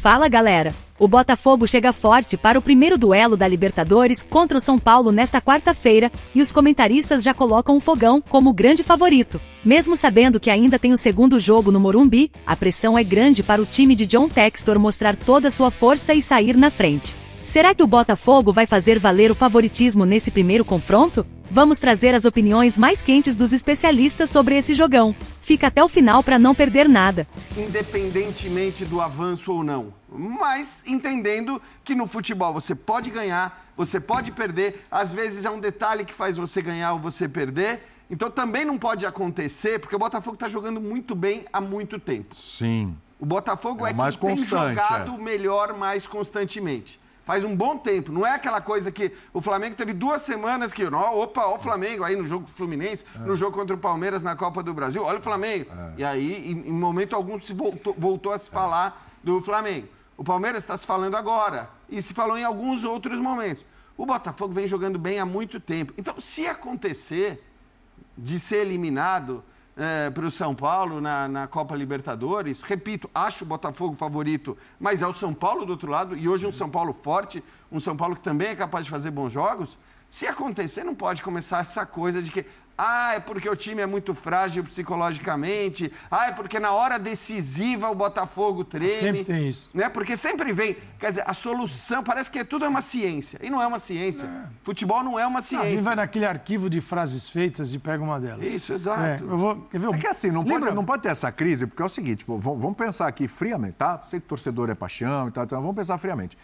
Fala, galera! O Botafogo chega forte para o primeiro duelo da Libertadores contra o São Paulo nesta quarta-feira e os comentaristas já colocam o Fogão como grande favorito. Mesmo sabendo que ainda tem o segundo jogo no Morumbi, a pressão é grande para o time de John Textor mostrar toda a sua força e sair na frente. Será que o Botafogo vai fazer valer o favoritismo nesse primeiro confronto? Vamos trazer as opiniões mais quentes dos especialistas sobre esse jogão. Fica até o final para não perder nada. Independentemente do avanço ou não, mas entendendo que no futebol você pode ganhar, você pode perder, às vezes é um detalhe que faz você ganhar ou você perder, então também não pode acontecer, porque o Botafogo está jogando muito bem há muito tempo. Sim. O Botafogo é mais que tem constante, jogado melhor mais constantemente. Faz um bom tempo. Não é aquela coisa que o Flamengo teve 2 semanas que... Opa, ó o Flamengo aí no jogo Fluminense, no jogo contra o Palmeiras na Copa do Brasil. Olha o Flamengo. E aí, em momento algum, se voltou a se falar do Flamengo. O Palmeiras está se falando agora. E se falou em alguns outros momentos. O Botafogo vem jogando bem há muito tempo. Então, se acontecer de ser eliminado para o São Paulo na Copa Libertadores, repito, acho o Botafogo favorito, mas é o São Paulo do outro lado, e hoje um São Paulo forte, um São Paulo que também é capaz de fazer bons jogos. Se acontecer, não pode começar essa coisa de que é porque o time é muito frágil psicologicamente, é porque na hora decisiva o Botafogo treme. Sempre tem isso. Né? Porque sempre vem, quer dizer, a solução, parece que tudo é uma ciência, e não é uma ciência. Futebol não é uma ciência. Ele vai naquele arquivo de frases feitas e pega uma delas. Isso, exato. É que assim, não pode ter essa crise, porque é o seguinte, vamos pensar aqui friamente, tá? Sei que torcedor é paixão e tal, então vamos pensar friamente.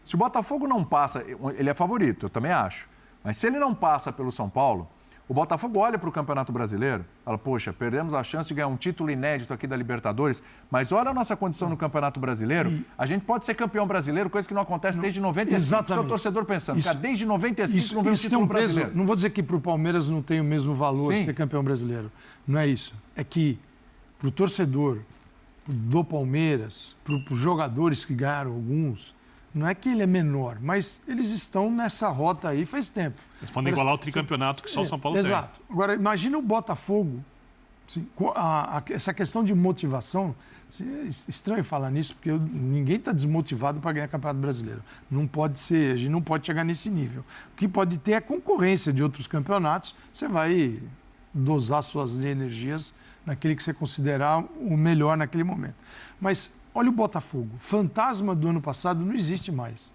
Se o Botafogo não passa, ele é favorito, eu também acho, mas se ele não passa pelo São Paulo, o Botafogo olha para o Campeonato Brasileiro, fala, poxa, perdemos a chance de ganhar um título inédito aqui da Libertadores, mas olha a nossa condição no Campeonato Brasileiro, a gente pode ser campeão brasileiro, coisa que não acontece desde 95. Exatamente. é O seu torcedor pensando, isso, cara, desde 95 não vem um isso título tem um peso, brasileiro. não vou dizer que para o Palmeiras não tem o mesmo valor Sim. ser campeão brasileiro. Não é isso. É que para o torcedor do Palmeiras, para os jogadores que ganharam alguns, não é que ele é menor, mas eles estão nessa rota aí faz tempo. Eles podem igualar o tricampeonato que só o São Paulo tem. Exato. Agora, imagina o Botafogo, assim, essa questão de motivação, é estranho falar nisso, porque ninguém está desmotivado para ganhar Campeonato Brasileiro. Não pode ser, a gente não pode chegar nesse nível. O que pode ter é concorrência de outros campeonatos, você vai dosar suas energias naquele que você considerar o melhor naquele momento. Mas olha o Botafogo. Fantasma do ano passado não existe mais.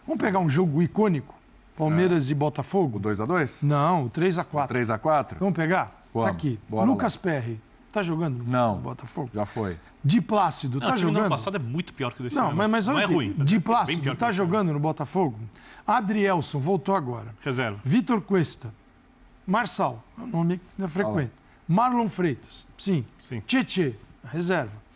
Vamos pegar um jogo icônico? Palmeiras e Botafogo? O 2-2? Não, o 3-4. 3-4? Vamos pegar? Vamos. Tá aqui. Bora Lucas lá. Perry. Tá jogando no Botafogo? Já foi. Di Plácido, tá O time do jogando? ano passado é muito pior que o desse Não, ano. mas não olha é aqui. ruim. Di Bem Plácido, pior que tá esse ano. jogando no Botafogo? Adrielson, voltou agora. Reserva. Vitor Cuesta. Marçal, é o nome da frequente. Marlon Freitas, sim. Tietê, reserva.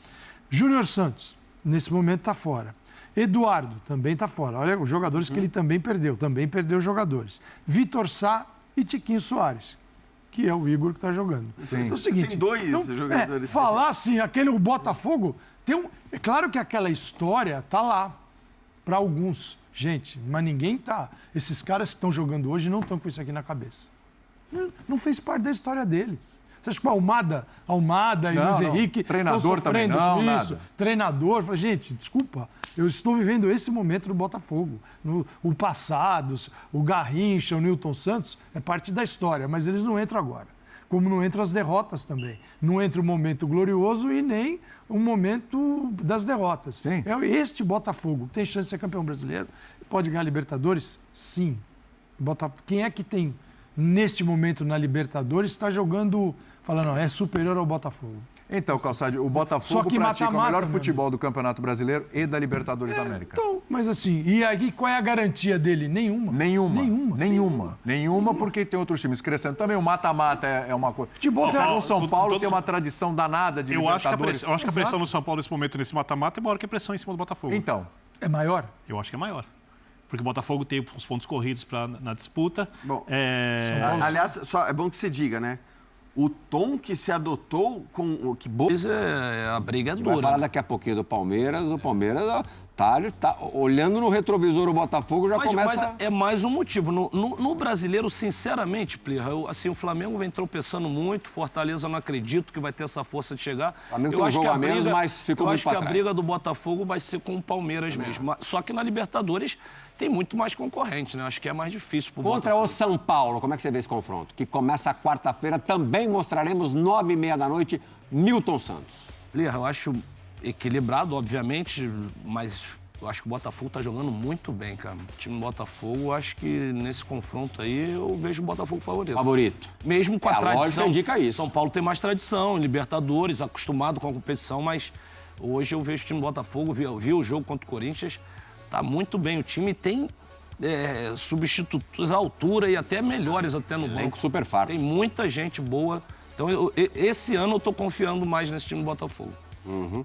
Júnior Santos, nesse momento está fora. Eduardo, também está fora. Olha os jogadores que ele também perdeu jogadores. Vitor Sá e Tiquinho Soares, que é o Igor que está jogando. Então é o seguinte, Tem dois jogadores. falar assim, o Botafogo, é claro que aquela história está lá para alguns, gente, mas ninguém tá. Esses caras que estão jogando hoje não estão com isso aqui na cabeça. Não fez parte da história deles. Você acha que o Almada e o Luiz Henrique treinador também não, isso? nada. Treinador, fala, gente, desculpa, eu estou vivendo esse momento do Botafogo. O passado, o Garrincha, o Nilton Santos, é parte da história, mas eles não entram agora. Como não entram as derrotas também. Não entra o momento glorioso e nem o momento das derrotas. Sim. É este Botafogo que tem chance de ser campeão brasileiro. Pode ganhar Libertadores? Sim. Quem é que tem, neste momento, na Libertadores, está jogando, falando, é superior ao Botafogo? Então, Calçade, o Botafogo pratica o melhor futebol do Campeonato Brasileiro e da Libertadores da América. Então, mas assim, e aí qual é a garantia dele? Nenhuma, porque tem outros times crescendo. Também o mata-mata é uma coisa. Futebol o São Paulo tem uma tradição danada de Libertadores. Eu acho que a pressão no São Paulo nesse momento, nesse mata-mata, é maior que a pressão em cima do Botafogo. Então. É maior? Eu acho que é maior. Porque o Botafogo tem os pontos corridos na disputa. Bom, aliás, só é bom que se diga, né? O tom que se adotou com o que... A briga é dura. Vai falar daqui a pouquinho do Palmeiras. O Palmeiras Tá olhando no retrovisor o Botafogo, já começa... Mas é mais um motivo. No brasileiro, sinceramente, Plirra, o Flamengo vem tropeçando muito, Fortaleza não acredito que vai ter essa força de chegar. O Flamengo tem um jogo a menos, mas ficou muito para trás. Eu acho que a briga do Botafogo vai ser com o Palmeiras mesmo. Só que na Libertadores tem muito mais concorrente, né? Acho que é mais difícil pro Contra Botafogo. o São Paulo, como é que você vê esse confronto? Que começa quarta-feira, também mostraremos 9h30 da noite, Newton Santos. Plirra, eu acho equilibrado, obviamente, mas eu acho que o Botafogo tá jogando muito bem, cara. O time do Botafogo, eu acho que nesse confronto aí, eu vejo o Botafogo favorito. Favorito. Mesmo com a tradição. A lógica indica isso. São Paulo tem mais tradição, Libertadores, acostumado com a competição, mas hoje eu vejo o time do Botafogo, vi o jogo contra o Corinthians, tá muito bem. O time tem substitutos à altura e até melhores até no banco. Super farto. Tem muita gente boa. Então, esse ano eu tô confiando mais nesse time do Botafogo. Uhum.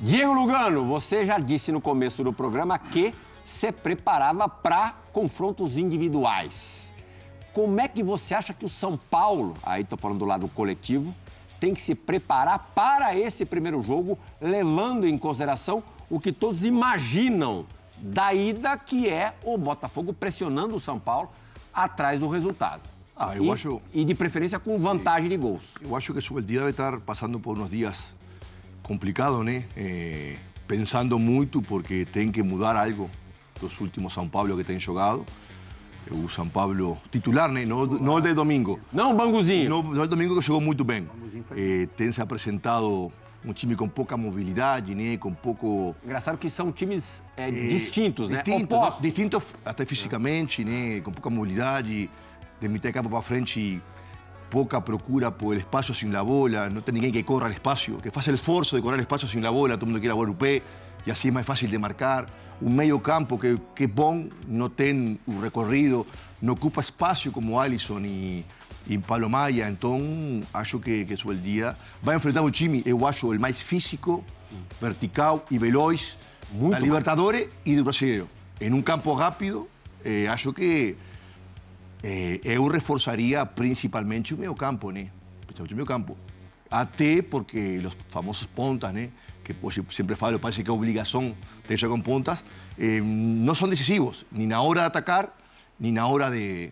Diego Lugano, você já disse no começo do programa que se preparava para confrontos individuais. Como é que você acha que o São Paulo, aí estou falando do lado coletivo, tem que se preparar para esse primeiro jogo, levando em consideração o que todos imaginam da ida, que é o Botafogo pressionando o São Paulo atrás do resultado? E de preferência com vantagem de gols. Eu acho que su día debe estar pasando por unos días complicados, né? Pensando muito porque tem que mudar algo dos últimos São Paulo que tem jogado. O São Paulo titular, né? Não o de domingo. Não o Banguzinho. Não o domingo que jogou muito bem. Tem se apresentado um time com pouca mobilidade, né? Com pouco... Engraçado que são times distintos, né? Distintos até fisicamente, né? Com pouca mobilidade, de mitad de campo para frente, pouca procura por espaço sem a bola, não tem ninguém que corra o espaço, que faça o esforço de correr o espaço sem a bola, todo mundo quer a bola no pé, e assim é mais fácil de marcar. Um meio campo que é bom, não tem o recorrido, não ocupa espaço como Alisson e Paulo Maia, então acho que sobre o dia vai enfrentar um time, eu acho, o mais físico, vertical e veloz da Libertadores e do Brasileiro. Em um campo rápido, acho que eu reforçaria principalmente o meio campo, né? Principalmente o meio campo. Até porque os famosos pontas, né? Que hoje sempre falo, parece que é obrigação ter jogar com pontas, não são decisivos, nem na hora de atacar, nem na hora de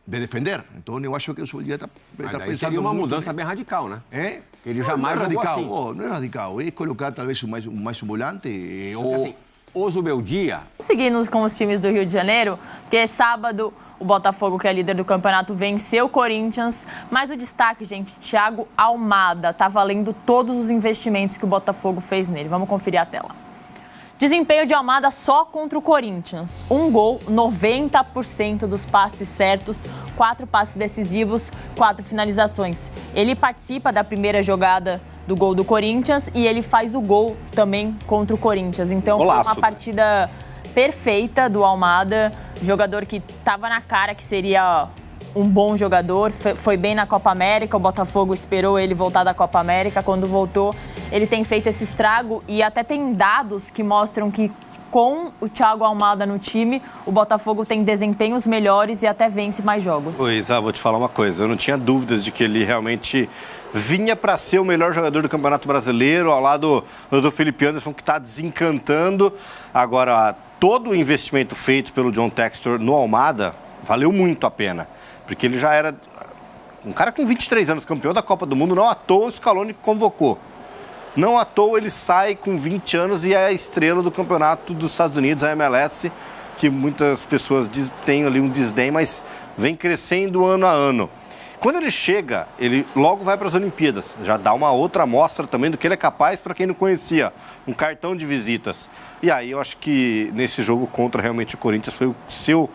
defender. Então eu acho que o Soldia está pensando... Seria uma mudança bem radical, né? Ele jamais não é jogou radical, assim. Não é radical, é colocar talvez mais um volante ou... Assim, hoje o meu dia... Seguindo com os times do Rio de Janeiro, porque sábado o Botafogo, que é líder do campeonato, venceu o Corinthians, mas o destaque, gente, Thiago Almada, tá valendo todos os investimentos que o Botafogo fez nele. Vamos conferir a tela. Desempenho de Almada só contra o Corinthians. 1 gol, 90% dos passes certos, 4 passes decisivos, 4 finalizações. Ele participa da primeira jogada do gol do Corinthians e ele faz o gol também contra o Corinthians. Então Golaço. Foi uma partida perfeita do Almada, jogador que estava na cara que seria um bom jogador, foi bem na Copa América, o Botafogo esperou ele voltar da Copa América, quando voltou ele tem feito esse estrago e até tem dados que mostram que com o Thiago Almada no time, o Botafogo tem desempenhos melhores e até vence mais jogos. Isa, vou te falar uma coisa, eu não tinha dúvidas de que ele realmente vinha para ser o melhor jogador do Campeonato Brasileiro, ao lado do Felipe Anderson, que está desencantando. Agora, todo o investimento feito pelo John Textor no Almada valeu muito a pena, porque ele já era um cara com 23 anos, campeão da Copa do Mundo, não à toa o Scaloni convocou. Não à toa ele sai com 20 anos e é a estrela do campeonato dos Estados Unidos, a MLS, que muitas pessoas têm ali um desdém, mas vem crescendo ano a ano. Quando ele chega, ele logo vai para as Olimpíadas, já dá uma outra amostra também do que ele é capaz para quem não conhecia, um cartão de visitas. E aí eu acho que nesse jogo contra realmente o Corinthians foi o seu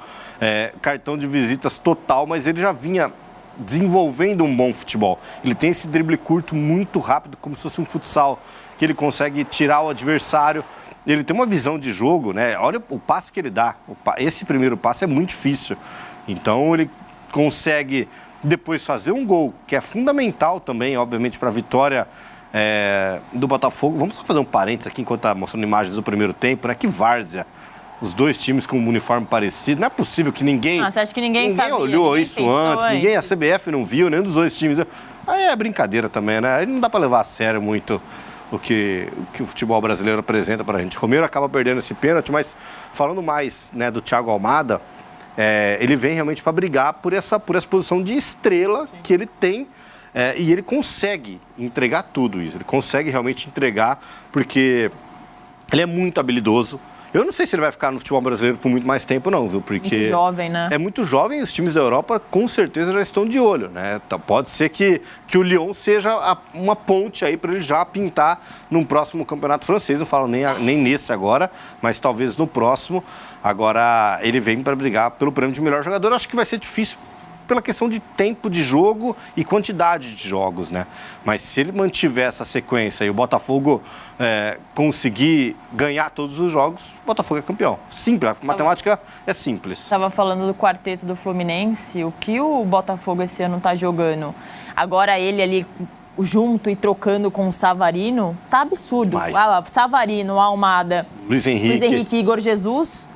cartão de visitas total, mas ele já vinha desenvolvendo um bom futebol. Ele tem esse drible curto muito rápido, como se fosse um futsal, que ele consegue tirar o adversário. Ele tem uma visão de jogo, né? Olha o passe que ele dá. Esse primeiro passe é muito difícil. Então ele consegue depois fazer um gol, que é fundamental também, obviamente, para a vitória do Botafogo. Vamos só fazer um parênteses aqui, enquanto está mostrando imagens do primeiro tempo, né? Que várzea. Os dois times com um uniforme parecido. Não é possível que ninguém... Você acha que ninguém sabia? Olhou ninguém isso antes, ninguém, a CBF não viu, nenhum dos dois times. Aí é brincadeira também, né? Aí não dá para levar a sério muito o que o futebol brasileiro apresenta para a gente. Romero acaba perdendo esse pênalti, mas falando mais, né, do Thiago Almada, ele vem realmente para brigar por essa posição de estrela que ele tem, e ele consegue entregar tudo isso. Ele consegue realmente entregar, porque ele é muito habilidoso. Eu não sei se ele vai ficar no futebol brasileiro por muito mais tempo, não, viu? Porque muito jovem, né? É muito jovem e os times da Europa com certeza já estão de olho, né? Então, pode ser que o Lyon seja uma ponte aí para ele já pintar num próximo campeonato francês. Não falo nem nesse agora, mas talvez no próximo. Agora, ele vem para brigar pelo prêmio de melhor jogador. Eu acho que vai ser difícil pela questão de tempo de jogo e quantidade de jogos, né? Mas se ele mantiver essa sequência e o Botafogo conseguir ganhar todos os jogos, o Botafogo é campeão. Simples, a matemática é simples. Estava falando do quarteto do Fluminense, o que o Botafogo esse ano está jogando. Agora ele ali junto e trocando com o Savarino, tá absurdo. Savarino, Almada, Luiz Henrique e Igor Jesus.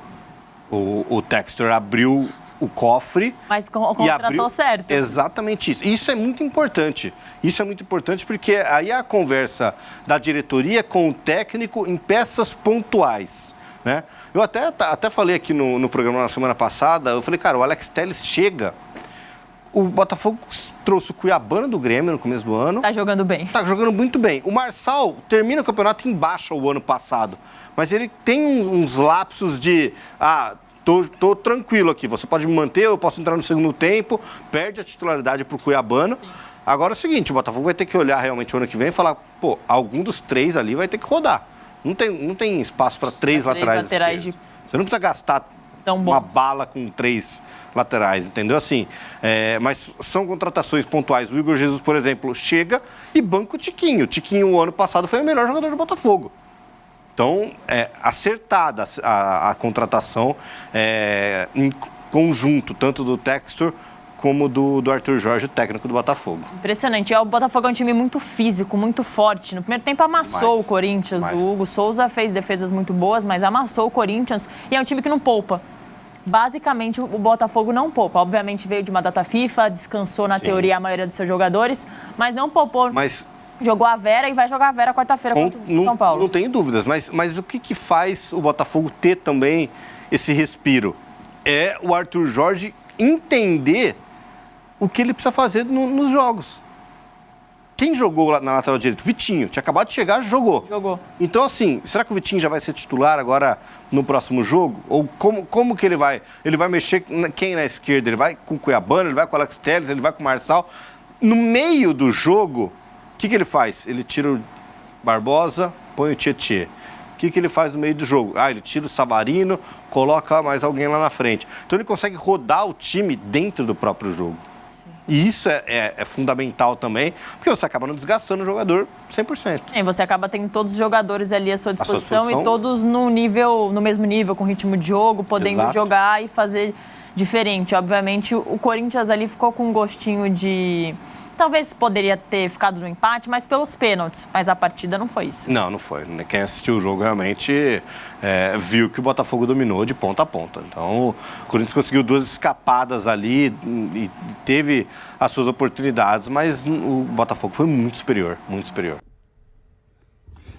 O Textor abriu o cofre. Mas contratou certo. Exatamente isso. Isso é muito importante. Isso é muito importante porque aí é a conversa da diretoria com o técnico em peças pontuais, né? Eu até falei aqui no programa na semana passada, eu falei, cara, o Alex Telles chega. O Botafogo trouxe o Cuiabano do Grêmio no começo do ano. Tá jogando bem. Tá jogando muito bem. O Marçal termina o campeonato em baixa o ano passado, mas ele tem uns lapsos de... Tô tranquilo aqui, você pode me manter, eu posso entrar no segundo tempo, perde a titularidade pro Cuiabano. Sim. Agora é o seguinte, o Botafogo vai ter que olhar realmente o ano que vem e falar, pô, algum dos três ali vai ter que rodar. Não tem espaço para três laterais de... Você não precisa gastar uma bala com 3 laterais, entendeu? Assim, mas são contratações pontuais. O Igor Jesus, por exemplo, chega e banca o Tiquinho. O Tiquinho, o ano passado, foi o melhor jogador do Botafogo. Então, acertada a contratação em conjunto, tanto do Textor como do Arthur Jorge, o técnico do Botafogo. Impressionante. O Botafogo é um time muito físico, muito forte. No primeiro tempo amassou o Corinthians. O Hugo Souza fez defesas muito boas, mas amassou o Corinthians. E é um time que não poupa. Basicamente, o Botafogo não poupa. Obviamente, veio de uma data FIFA, descansou na teoria a maioria dos seus jogadores, mas não poupou. Jogou a Vera e vai jogar a Vera quarta-feira contra o São Paulo. Não tenho dúvidas, mas o que faz o Botafogo ter também esse respiro? É o Arthur Jorge entender o que ele precisa fazer nos jogos. Quem jogou lá na lateral direita? Vitinho. Tinha acabado de chegar, jogou. Então, assim, será que o Vitinho já vai ser titular agora no próximo jogo? Ou como que ele vai? Ele vai mexer quem na esquerda? Ele vai com o Cuiabano, ele vai com o Alex Telles, ele vai com o Marçal. No meio do jogo... O que ele faz? Ele tira o Barbosa, põe o Tietê. O que ele faz no meio do jogo? Ele tira o Savarino, coloca mais alguém lá na frente. Então ele consegue rodar o time dentro do próprio jogo. Sim. E isso é fundamental também, porque você acaba não desgastando o jogador 100%. E você acaba tendo todos os jogadores ali à sua disposição e todos no mesmo nível, com ritmo de jogo, podendo jogar e fazer diferente. Obviamente, o Corinthians ali ficou com um gostinho de... Talvez poderia ter ficado no empate, mas pelos pênaltis. Mas a partida não foi isso. Não foi. Quem assistiu o jogo realmente viu que o Botafogo dominou de ponta a ponta. Então, o Corinthians conseguiu 2 escapadas ali e teve as suas oportunidades, mas o Botafogo foi muito superior, muito superior.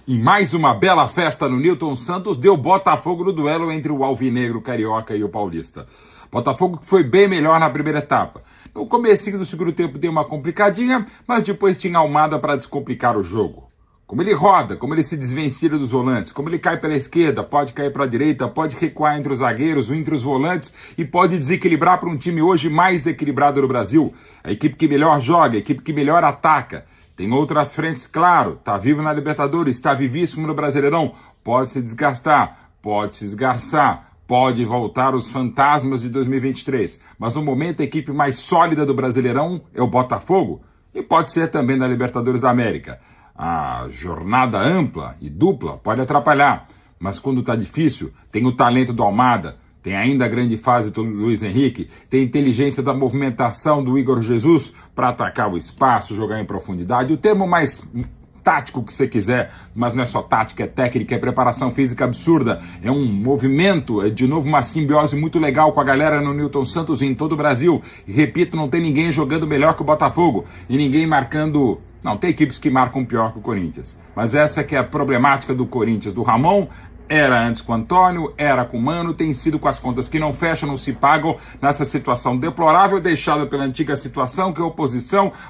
Em mais uma bela festa no Newton Santos, deu Botafogo no duelo entre o alvinegro carioca e o paulista. Botafogo que foi bem melhor na primeira etapa. No comecinho do segundo tempo deu uma complicadinha, mas depois tinha Almada para descomplicar o jogo. Como ele roda, como ele se desvencilha dos volantes, como ele cai pela esquerda, pode cair para a direita, pode recuar entre os zagueiros, entre os volantes e pode desequilibrar para um time hoje mais equilibrado do Brasil. A equipe que melhor joga, a equipe que melhor ataca. Tem outras frentes, claro, está vivo na Libertadores, está vivíssimo no Brasileirão, pode se desgastar, pode se esgarçar. Pode voltar os fantasmas de 2023, mas no momento a equipe mais sólida do Brasileirão é o Botafogo e pode ser também da Libertadores da América. A jornada ampla e dupla pode atrapalhar, mas quando está difícil, tem o talento do Almada, tem ainda a grande fase do Luiz Henrique, tem a inteligência da movimentação do Igor Jesus para atacar o espaço, jogar em profundidade. O termo mais tático que você quiser, mas não é só tática, é técnica, é preparação física absurda, é um movimento, é de novo uma simbiose muito legal com a galera no Newton Santos e em todo o Brasil. E repito, não tem ninguém jogando melhor que o Botafogo e ninguém marcando Não, tem equipes que marcam pior que o Corinthians. Mas essa que é a problemática do Corinthians, do Ramon. Era antes com o Antônio, era com o Mano, tem sido com as contas que não fecham, não se pagam, nessa situação deplorável deixada pela antiga situação, que é a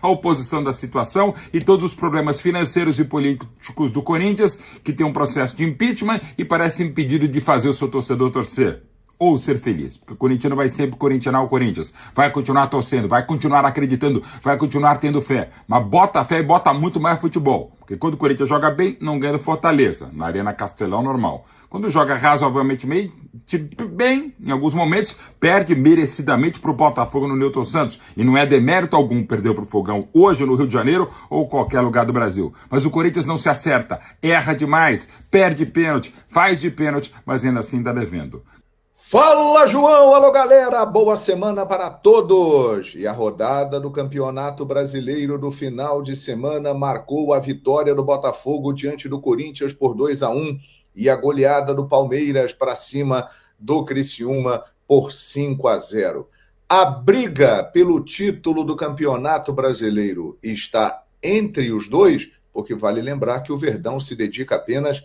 oposição da situação e todos os problemas financeiros e políticos do Corinthians, que tem um processo de impeachment e parece impedido de fazer o seu torcedor torcer. Ou ser feliz, porque o corintiano vai sempre corintianar o Corinthians, vai continuar torcendo, vai continuar acreditando, vai continuar tendo fé, mas bota fé e bota muito mais futebol, porque quando o Corinthians joga bem, não ganha do Fortaleza, na Arena Castelão normal. Quando joga razoavelmente bem, em alguns momentos, perde merecidamente para o Botafogo no Newton Santos, e não é demérito algum perder para o Fogão hoje no Rio de Janeiro ou qualquer lugar do Brasil. Mas o Corinthians não se acerta, erra demais, perde pênalti, faz de pênalti, mas ainda assim está devendo. Fala, João! Alô, galera! Boa semana para todos! E a rodada do Campeonato Brasileiro do final de semana marcou a vitória do Botafogo diante do Corinthians por 2-1 e a goleada do Palmeiras para cima do Criciúma por 5-0. A briga pelo título do Campeonato Brasileiro está entre os dois, porque vale lembrar que o Verdão se dedica apenas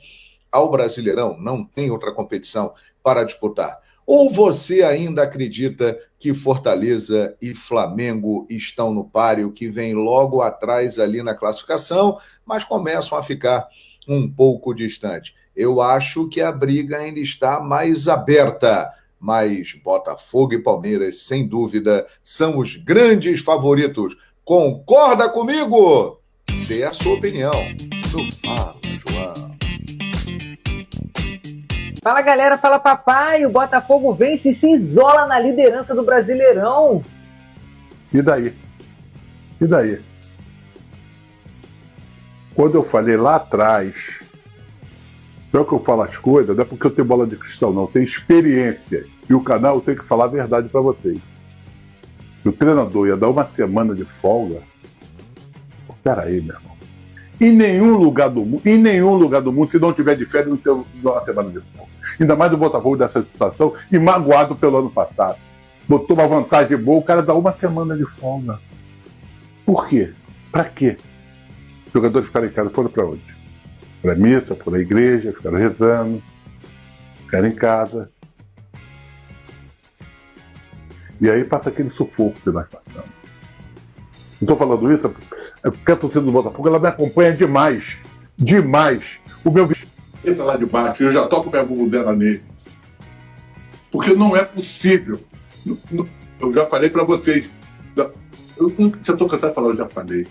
ao Brasileirão, não tem outra competição para disputar. Ou você ainda acredita que Fortaleza e Flamengo estão no páreo, que vem logo atrás ali na classificação, mas começam a ficar um pouco distante? Eu acho que a briga ainda está mais aberta, mas Botafogo e Palmeiras, sem dúvida, são os grandes favoritos. Concorda comigo? Dê a sua opinião. Fala, João. Fala, galera, fala, papai. O Botafogo vence e se isola na liderança do Brasileirão. E daí? E daí? Quando eu falei lá atrás, não é que eu falo as coisas, não é porque eu tenho bola de cristal, não. Eu tenho experiência. E o canal tem que falar a verdade para vocês. O treinador ia dar uma semana de folga. Peraí, meu irmão. Em nenhum lugar do mundo, se não tiver de férias, não tem uma semana de folga. Ainda mais o Botafogo dessa situação e magoado pelo ano passado. Botou uma vantagem boa, o cara dá uma semana de folga. Por quê? Pra quê? Os jogadores ficaram em casa, foram pra onde? Pra missa, foram à igreja, ficaram rezando, ficaram em casa. E aí passa aquele sufoco que nós passamos. Não estou falando isso porque a torcida do Botafogo ela me acompanha demais. Demais. O meu vestido entra lá de baixo e eu já toco minha vulva nele. Porque não é possível. Eu já falei para vocês. Eu estou cansado de falar, eu já falei.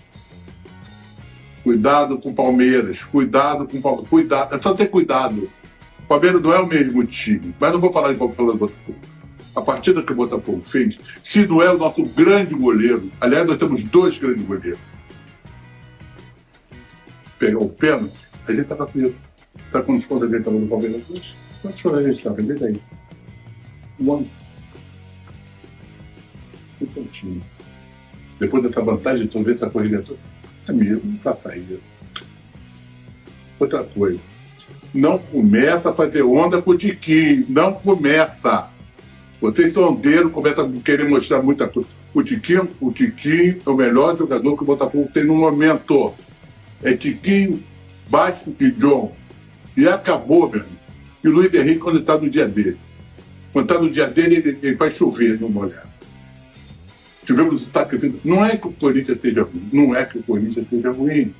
Cuidado com o Palmeiras. Cuidado com o Palmeiras. Cuidado. É só ter cuidado. O Palmeiras não é o mesmo time. Mas não vou falar igual falando do Botafogo. A partida que o Botafogo fez, se não é o nosso grande goleiro, aliás, nós temos dois grandes goleiros. Pegar o pênalti, a gente estava preso. Sabe quantos pontos a gente estava no Palmeiras? Quantos pontos a gente estava? Vê daí. Um ano. Um pontinho. Depois dessa vantagem, tu vê essa corrida toda. Amigo, não faça isso. Outra coisa. Não começa a fazer onda com o Tiquinho. Não começa. Vocês são ondeiros, começam a querer mostrar muita coisa. O Tiquinho é o melhor jogador que o Botafogo tem no momento. É Tiquinho, Basco e John. E acabou, meu irmão. E o Luiz Henrique, quando está no dia dele. Quando está no dia dele, ele faz chover no molhado. Tivemos o sacrifício. Não é que o Corinthians seja ruim. Não é que o Corinthians seja ruim.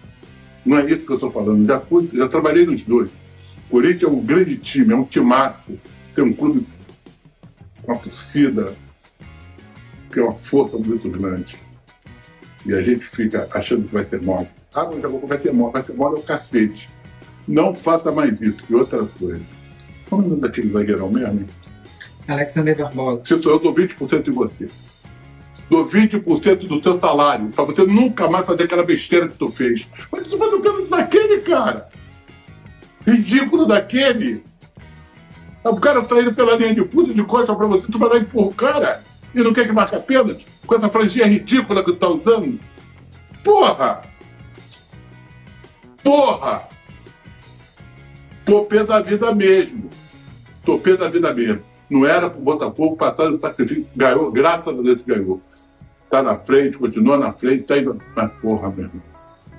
Não é isso que eu estou falando. Já trabalhei nos dois. O Corinthians é um grande time, é um timaço. Tem um clube, uma torcida que é uma força muito grande. E a gente fica achando que vai ser mole. Ah, não, já vou, vai ser mole é o cacete. Não faça mais isso. E outra coisa. Como é o nome daquele zagueirão mesmo? Alexander Barbosa. Se eu dou 20% de você. Dou 20% do teu salário. Pra você nunca mais fazer aquela besteira que tu fez. Mas tu faz o pênalti daquele, cara. Ridículo daquele. O cara tá indo pela linha de fundo de costa pra você, tu vai lá e empurra o cara e não quer que marque pênalti com essa franjinha ridícula que tu tá usando. Porra! Porra! Tô pé da vida mesmo. Tô pé da vida mesmo. Não era pro Botafogo passar no sacrifício. Ganhou, graças a Deus que ganhou. Tá na frente, continua na frente, tá indo. Mas porra, meu irmão.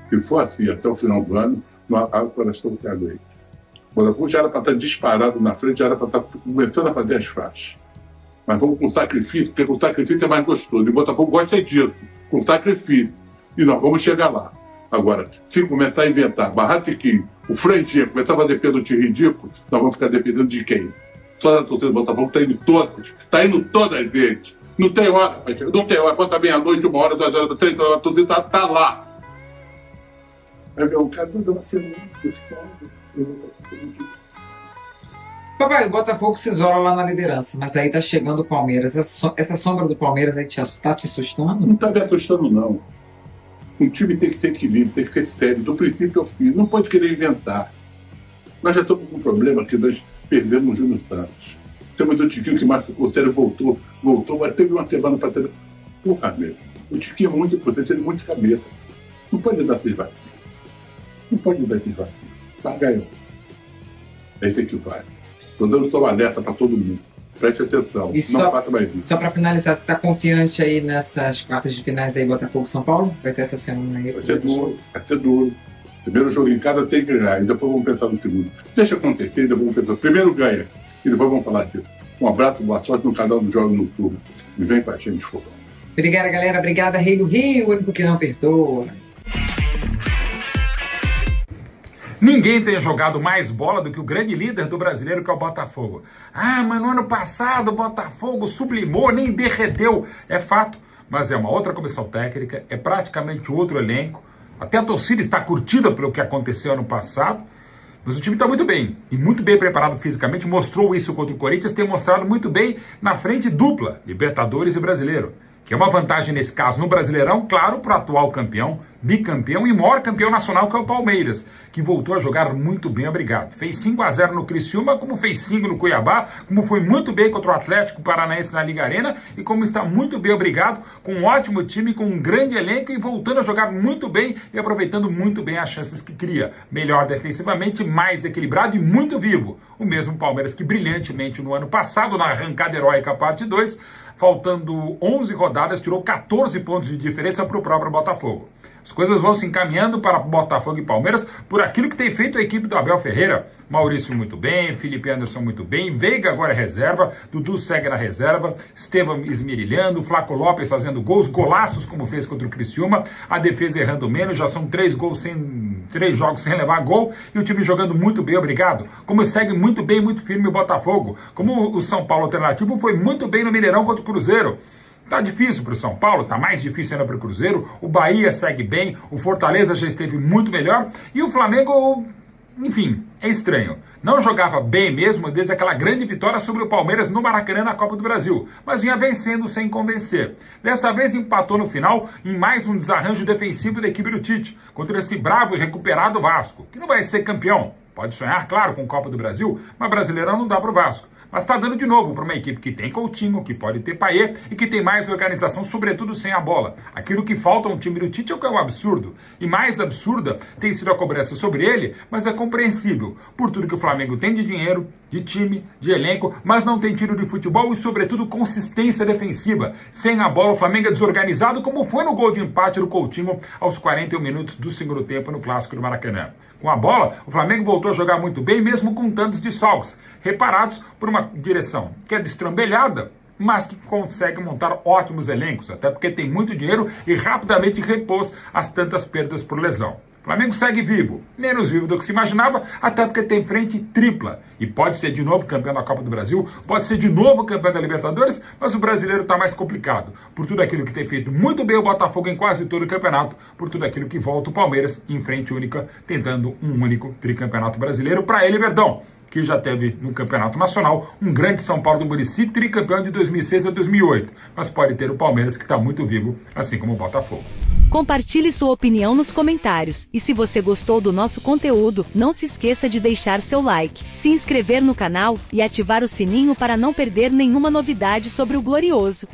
Se for assim até o final do ano, não acaba o coração que aguente. O Botafogo já era para estar disparado na frente, já era para estar começando a fazer as faixas. Mas vamos com sacrifício, porque com sacrifício é mais gostoso. E o Botafogo gosta disso, com sacrifício. E nós vamos chegar lá. Agora, se começar a inventar barratiquinho, o franjinha começar a fazer pênalti ridículo, nós vamos ficar dependendo de quem? Só a torcida do Botafogo está indo todas. Está indo todas as vezes. Não tem hora, não tem hora. Bota meia-noite, 1 hora, 2 horas, 3 horas, a torcida está lá. O cara não dá uma semana. Papai, o Botafogo se isola lá na liderança, mas aí tá chegando o Palmeiras. Essa sombra do Palmeiras aí tá te assustando? Não tá me assustando, não. Um time tem que ter equilíbrio, tem que ser sério, do princípio ao fim. Não pode querer inventar. Nós já estamos com um problema que nós perdemos o Júnior Santos. Temos o Tiquinho que machucou, o sério voltou, mas teve uma semana para ter. Porra, mesmo. O Tiquinho é muito importante, ele é muito cabeça. Não pode dar esses vacilos. Não pode dar esses vacilos. Ganhou. É isso que vai. Estou dando só alerta para todo mundo. Preste atenção. Não faça mais isso. Só para finalizar, você está confiante aí nessas quartas de finais aí, Botafogo e São Paulo? Vai ter essa semana aí? Vai ser duro. Primeiro jogo em casa tem que ganhar, e depois vamos pensar no segundo. Deixa acontecer, e depois vamos pensar. Primeiro ganha, e depois vamos falar disso. Um abraço, boa sorte no canal do Jogo Noturno. E vem com a gente, Fogão. Obrigada, galera. Obrigada, Rei do Rio, o único que não perdoa. Ninguém tem jogado mais bola do que o grande líder do brasileiro, que é o Botafogo. Ah, mas no ano passado o Botafogo sublimou, nem derreteu. É fato, mas é uma outra comissão técnica, é praticamente outro elenco. Até a torcida está curtida pelo que aconteceu ano passado. Mas o time está muito bem, e muito bem preparado fisicamente. Mostrou isso contra o Corinthians, tem mostrado muito bem na frente dupla, Libertadores e Brasileiro. Que é uma vantagem nesse caso no Brasileirão, claro, para o atual campeão, bicampeão e maior campeão nacional, que é o Palmeiras, que voltou a jogar muito bem, obrigado. Fez 5-0 no Criciúma, como fez 5 no Cuiabá, como foi muito bem contra o Atlético Paranaense na Liga Arena, e como está muito bem, obrigado, com um ótimo time, com um grande elenco, e voltando a jogar muito bem e aproveitando muito bem as chances que cria. Melhor defensivamente, mais equilibrado e muito vivo. O mesmo Palmeiras que brilhantemente no ano passado, na arrancada heróica parte 2, faltando 11 rodadas, tirou 14 pontos de diferença para o próprio Botafogo. As coisas vão se encaminhando para Botafogo e Palmeiras por aquilo que tem feito a equipe do Abel Ferreira. Maurício muito bem, Felipe Anderson muito bem, Veiga agora é reserva, Dudu segue na reserva, Estevam esmerilhando, Flaco Lopes fazendo gols, golaços como fez contra o Criciúma, a defesa errando menos, já são 3 jogos sem levar gol, e o time jogando muito bem, obrigado. Como segue muito bem, muito firme o Botafogo, como o São Paulo alternativo foi muito bem no Mineirão contra o Cruzeiro. Tá difícil para o São Paulo, tá mais difícil ainda para o Cruzeiro, o Bahia segue bem, o Fortaleza já esteve muito melhor, e o Flamengo, enfim, é estranho. Não jogava bem mesmo desde aquela grande vitória sobre o Palmeiras no Maracanã na Copa do Brasil, mas vinha vencendo sem convencer. Dessa vez empatou no final em mais um desarranjo defensivo da equipe do Tite, contra esse bravo e recuperado Vasco, que não vai ser campeão. Pode sonhar, claro, com Copa do Brasil, mas Brasileirão não dá para o Vasco. Mas está dando de novo para uma equipe que tem Coutinho, que pode ter Payet e que tem mais organização, sobretudo sem a bola. Aquilo que falta a um time do Tite é o que é um absurdo. E mais absurda tem sido a cobrança sobre ele, mas é compreensível. Por tudo que o Flamengo tem de dinheiro, de time, de elenco, mas não tem tiro de futebol e, sobretudo, consistência defensiva. Sem a bola, o Flamengo é desorganizado, como foi no gol de empate do Coutinho aos 41 minutos do segundo tempo no Clássico do Maracanã. Com a bola, o Flamengo voltou a jogar muito bem, mesmo com tantos desfalques, reparados por uma direção que é destrambelhada, mas que consegue montar ótimos elencos, até porque tem muito dinheiro e rapidamente repôs as tantas perdas por lesão. O Flamengo segue vivo, menos vivo do que se imaginava, até porque tem frente tripla. E pode ser de novo campeão da Copa do Brasil, pode ser de novo campeão da Libertadores, mas o brasileiro está mais complicado. Por tudo aquilo que tem feito muito bem o Botafogo em quase todo o campeonato, por tudo aquilo que volta o Palmeiras em frente única, tentando um único tricampeonato brasileiro para ele, Verdão, que já teve no Campeonato Nacional um grande São Paulo do Muricy, tricampeão de 2006 a 2008. Mas pode ter o Palmeiras, que está muito vivo, assim como o Botafogo. Compartilhe sua opinião nos comentários. E se você gostou do nosso conteúdo, não se esqueça de deixar seu like, se inscrever no canal e ativar o sininho para não perder nenhuma novidade sobre o Glorioso.